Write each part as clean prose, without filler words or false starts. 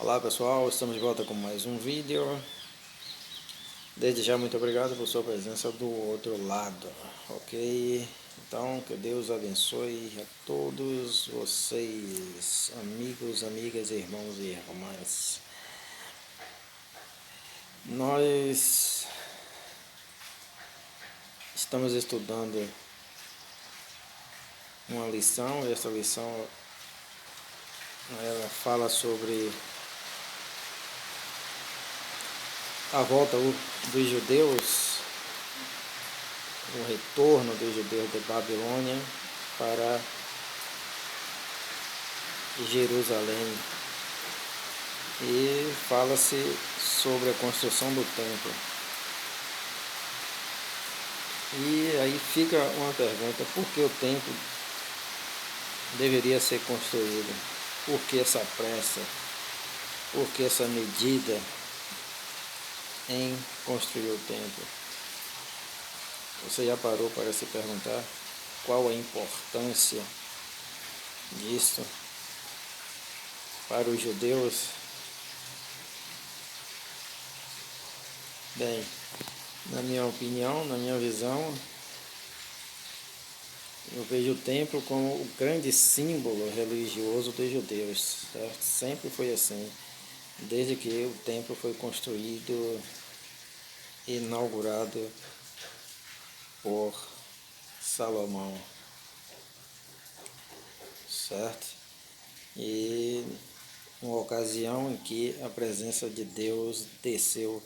Olá pessoal, estamos de volta com mais um vídeo. Desde já muito obrigado por sua presença do outro lado, ok? Então que Deus abençoe a todos vocês, amigos, amigas, irmãos e irmãs. Nós estamos estudando uma lição, e essa lição ela fala sobre a volta dos judeus, o retorno dos judeus de Babilônia para Jerusalém, e fala-se sobre a construção do templo. E aí fica uma pergunta: por que o templo deveria ser construído? Por que essa pressa? Por que essa medida em construir o templo? Você já parou para se perguntar qual a importância disso para os judeus? Bem, na minha opinião, na minha visão, eu vejo o templo como o grande símbolo religioso dos judeus, certo? Sempre foi assim, desde que o templo foi construído, inaugurado por Salomão, certo? E uma ocasião em que a presença de Deus desceu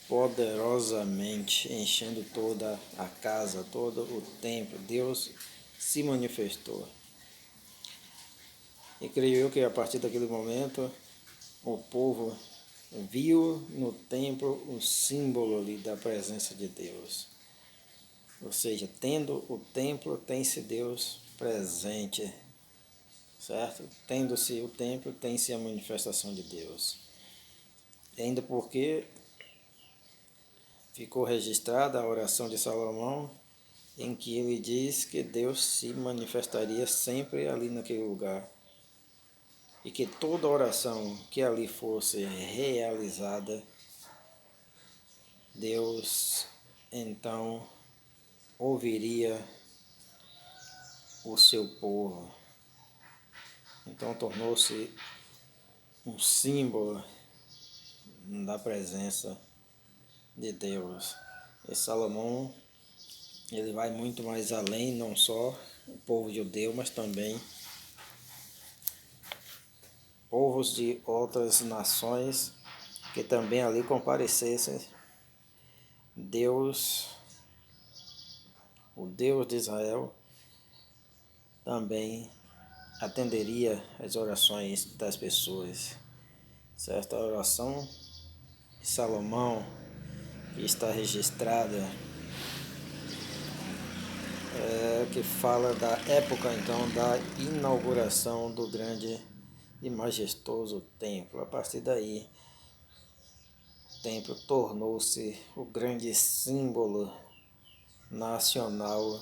poderosamente, enchendo toda a casa, todo o templo. Deus se manifestou. E creio eu que a partir daquele momento o povo viu no templo o símbolo ali da presença de Deus. Ou seja, tendo o templo, tem-se Deus presente, certo? Tendo-se o templo, tem-se a manifestação de Deus. E ainda porque ficou registrada a oração de Salomão, em que ele diz que Deus se manifestaria sempre ali naquele lugar, e que toda oração que ali fosse realizada, Deus então ouviria o seu povo. Então tornou-se um símbolo da presença de Deus. E Salomão, ele vai muito mais além, não só o povo judeu, mas também povos de outras nações que também ali comparecessem. Deus, o Deus de Israel, também atenderia as orações das pessoas. Certa oração de Salomão, que está registrada, que fala da época então da inauguração do grande e majestoso templo. A partir daí, o templo tornou-se o grande símbolo nacional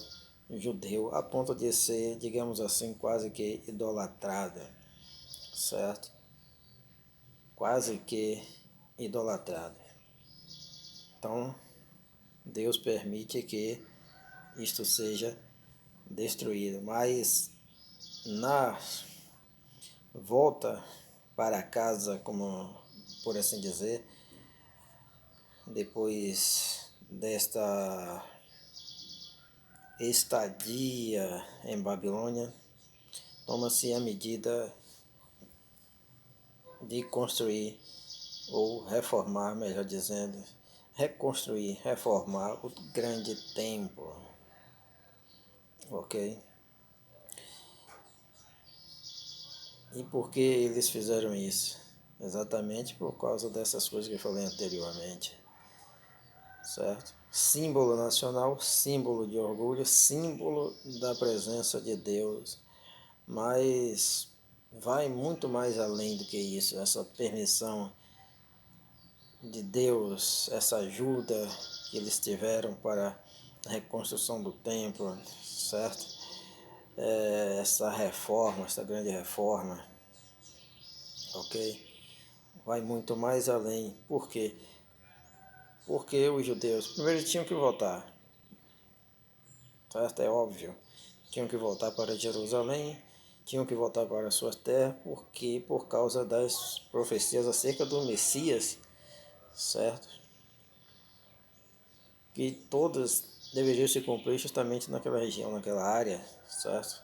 judeu, a ponto de ser, digamos assim, quase que idolatrado, certo? Quase que idolatrado. Então, Deus permite que isto seja destruído, mas na volta para casa, como por assim dizer, depois desta estadia em Babilônia, toma-se a medida de construir ou reformar, melhor dizendo, reconstruir, reformar o grande templo, ok? E por que eles fizeram isso? Exatamente por causa dessas coisas que eu falei anteriormente, certo? Símbolo nacional, símbolo de orgulho, símbolo da presença de Deus, mas vai muito mais além do que isso, essa permissão de Deus, essa ajuda que eles tiveram para a reconstrução do templo, certo? Essa reforma, essa grande reforma, ok? vai muito mais além. Por quê? Porque os judeus primeiro tinham que voltar, certo? É óbvio. Tinham que voltar para Jerusalém, tinham que voltar para suas terras, porque por causa das profecias acerca do Messias, certo? Que todas deveriam se cumprir justamente naquela região, naquela área, certo?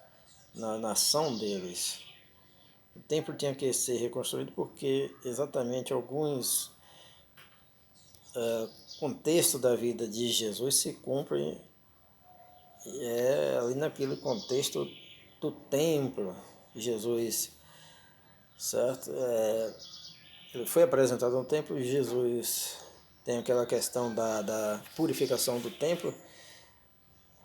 Na nação deles. O templo tinha que ser reconstruído porque exatamente alguns contextos da vida de Jesus se cumprem ali naquele contexto do templo. Jesus, certo? Ele foi apresentado no templo e Jesus tem aquela questão da purificação do templo,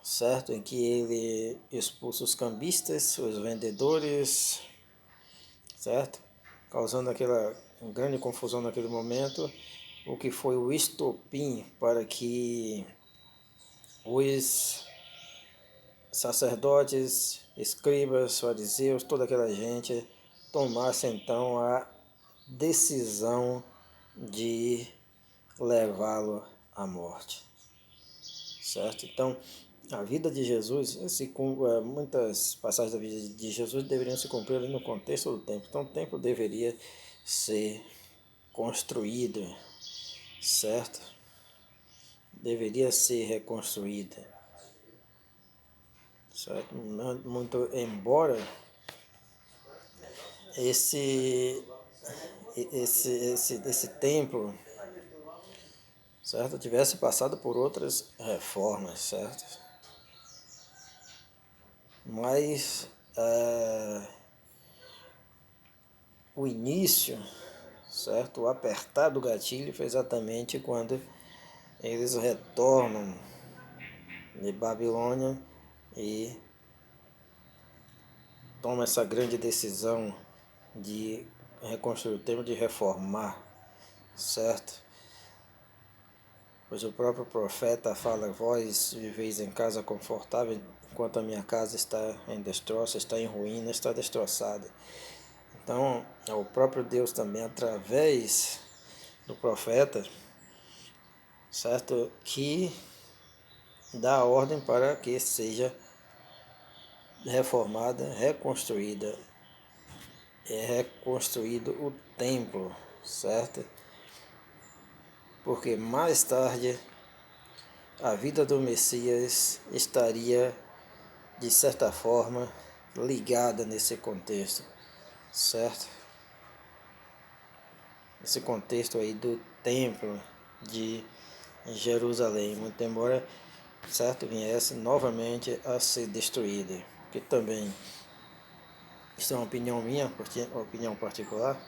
certo? Em que ele expulsa os cambistas, os vendedores, certo? Causando aquela grande confusão naquele momento, o que foi o estopim para que os sacerdotes, escribas, fariseus, toda aquela gente tomasse então a decisão de levá-lo à morte, certo? Então, a vida de Jesus, muitas passagens da vida de Jesus deveriam se cumprir ali no contexto do templo. Então, o templo deveria ser construído, certo? Deveria ser reconstruído, certo? Muito embora esse esse templo, certo, tivesse passado por outras reformas, certo? Mas o início, certo, o apertar do gatilho foi exatamente quando eles retornam de Babilônia e tomam essa grande decisão de reconstruir o templo, de reformar, certo? Pois o próprio profeta fala: vós viveis em casa confortável, enquanto a minha casa está em destroço, está em ruína, está destroçada. Então, é o próprio Deus também, através do profeta, certo, que dá a ordem para que seja reformada, reconstruída, reconstruído o templo, certo? Porque mais tarde a vida do Messias estaria, de certa forma, ligada nesse contexto, certo? Esse contexto aí do templo de Jerusalém, muito embora, certo, viesse novamente a ser destruída, que também, isso é uma opinião minha, uma opinião particular.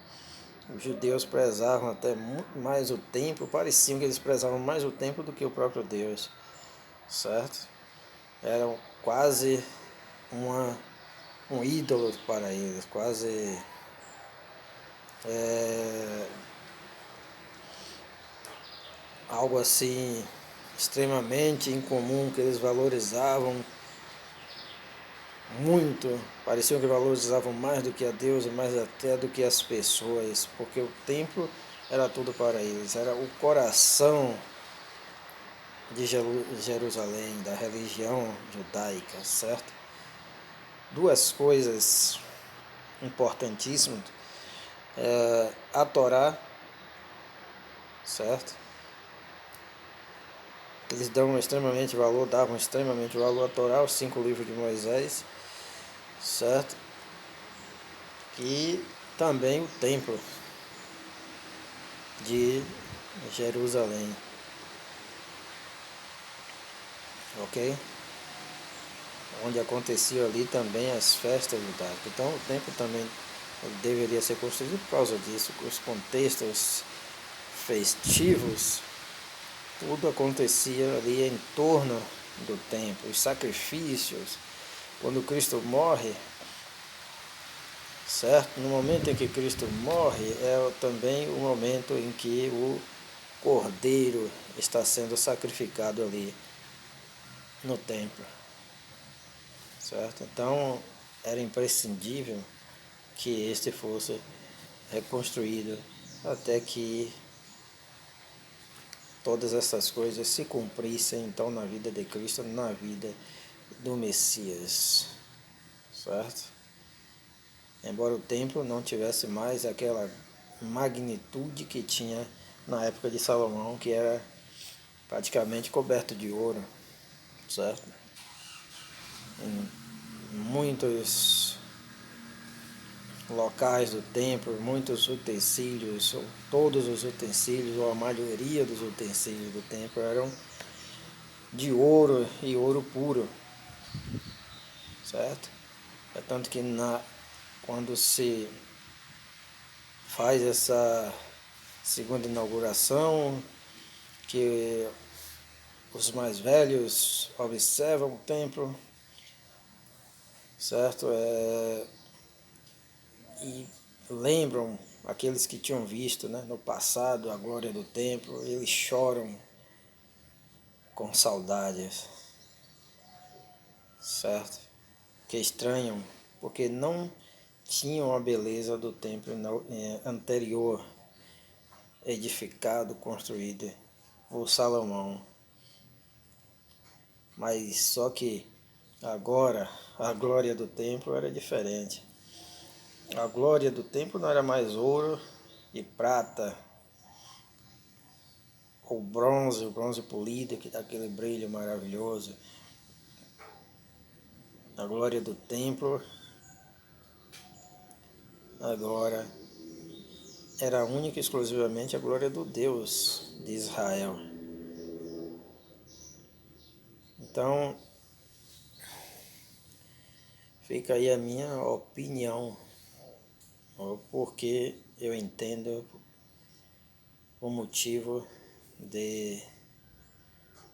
Os judeus prezavam até muito mais o templo, pareciam que eles prezavam mais o templo do que o próprio Deus, certo? Eram quase um ídolo para eles, quase algo assim extremamente incomum que eles valorizavam muito, pareciam que valorizavam mais do que a Deus e mais até do que as pessoas, porque o templo era tudo para eles, era o coração de Jerusalém, da religião judaica, certo? Duas coisas importantíssimas, a Torá, certo? Eles davam extremamente valor à Torá, os 5 livros de Moisés, certo? E também o templo de Jerusalém, ok? Onde aconteciam ali também as festas judaicas. Então o templo também deveria ser construído por causa disso, os contextos festivos, tudo acontecia ali em torno do templo, os sacrifícios. Quando Cristo morre, certo? No momento em que Cristo morre, é também o momento em que o cordeiro está sendo sacrificado ali no templo, certo? Então era imprescindível que este fosse reconstruído até que todas essas coisas se cumprissem então na vida de Cristo, na vida do Messias, certo? Embora o templo não tivesse mais aquela magnitude que tinha na época de Salomão, que era praticamente coberto de ouro, certo? Em muitos locais do templo, muitos utensílios, ou todos os utensílios, ou a maioria dos utensílios do templo eram de ouro e ouro puro, certo? É tanto que quando se faz essa segunda inauguração, que os mais velhos observam o templo, certo? E lembram aqueles que tinham visto, né, no passado a glória do templo, eles choram com saudades, certo? Que estranham, porque não tinham a beleza do templo anterior, edificado, construído por Salomão. Mas só que agora a glória do templo era diferente. A glória do templo não era mais ouro e prata, ou bronze, o bronze polido, que dá aquele brilho maravilhoso. A glória do templo agora era única e exclusivamente a glória do Deus de Israel. Então, fica aí a minha opinião, porque eu entendo o motivo de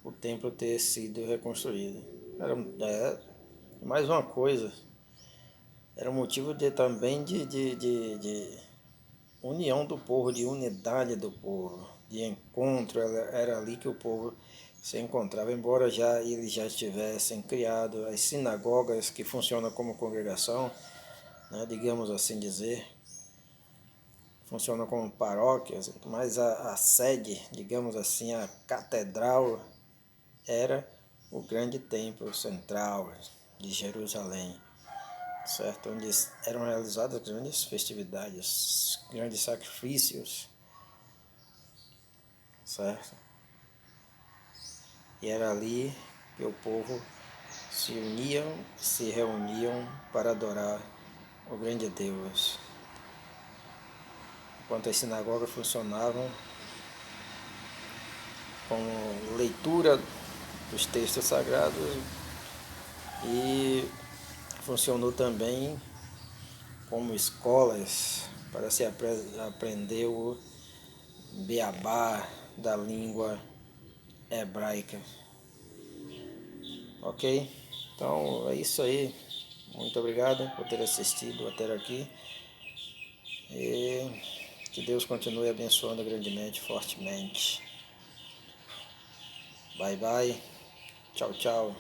o templo ter sido reconstruído. Mais uma coisa, era um motivo também de união do povo, de unidade do povo, de encontro. Era ali que o povo se encontrava, embora eles já tivessem criado as sinagogas que funcionam como congregação, né, digamos assim dizer, funcionam como paróquias, mas a sede, digamos assim, a catedral era o grande templo central de Jerusalém, certo? Onde eram realizadas grandes festividades, grandes sacrifícios, certo? E era ali que o povo se reuniam para adorar o grande Deus. Enquanto as sinagogas funcionavam com leitura dos textos sagrados e funcionou também como escolas para se aprender o beabá da língua hebraica. Ok? Então é isso aí. Muito obrigado por ter assistido até aqui. E que Deus continue abençoando grandemente, fortemente. Bye bye. Tchau, tchau.